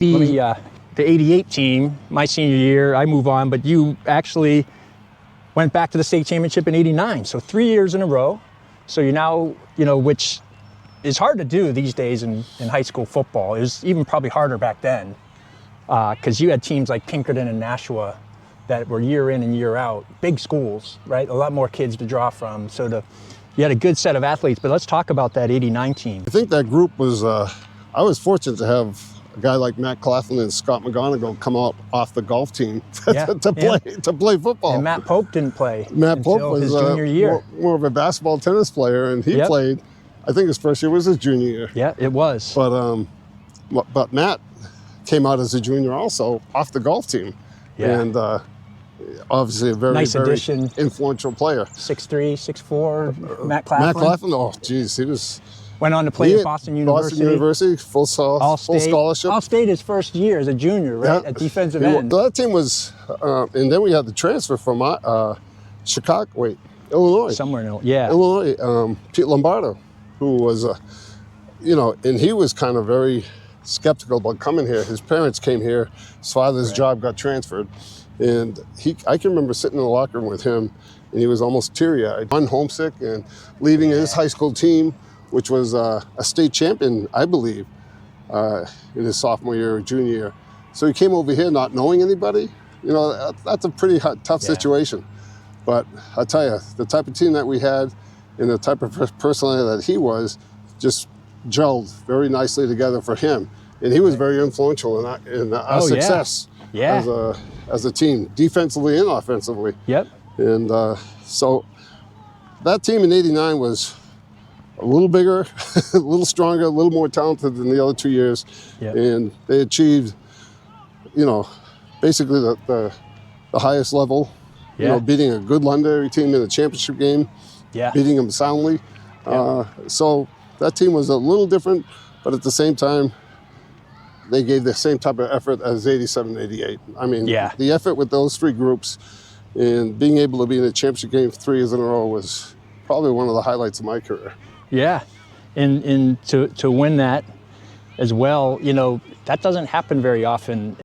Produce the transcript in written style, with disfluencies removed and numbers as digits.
The 88 team, my senior year, I move on, but you actually went back to the state championship in 89. So 3 years in a row. So you're now, which is hard to do these days in high school football. It was even probably harder back then because you had teams like Pinkerton and Nashua that were year in and year out, big schools, right? A lot more kids to draw from. So you had a good set of athletes, but let's talk about that 89 team. I think that group was, I was fortunate to have a guy like Matt Claflin and Scott McGonigal come out off the golf team to play football. And Matt Pope didn't play Matt Pope was his junior year. More of a basketball tennis player, and he played, I think his first year was his junior year. Yeah, it was. But Matt came out as a junior also off the golf team. Yeah. And obviously a very, nice very addition. Influential player. 6'3", 6'4", Matt Claflin. Matt Claflin, oh geez, he was... Went on to play at Boston University. Boston University, full scholarship. All-state his first year as a junior, right? At defensive end. That team was, and then we had the transfer from Illinois. Somewhere in Illinois, Illinois, Pete Lombardo, who was, and he was kind of very skeptical about coming here. His parents came here, his father's job got transferred, and I can remember sitting in the locker room with him, and he was almost teary-eyed, homesick, and leaving his high school team, which was a state champion, I believe, in his sophomore year or junior year. So he came over here not knowing anybody. That's a pretty tough situation. But I'll tell you, the type of team that we had and the type of personality that he was just gelled very nicely together for him. And he was very influential in our success as a team, defensively and offensively. Yep. And so that team in '89 was a little bigger, a little stronger, a little more talented than the other 2 years. Yep. And they achieved, basically the highest level, beating a good Londonderry team in the championship game, beating them soundly. So that team was a little different, but at the same time, they gave the same type of effort as 87, 88. I mean, the effort with those three groups and being able to be in the championship game 3 years in a row was probably one of the highlights of my career. Yeah, and to win that as well, that doesn't happen very often.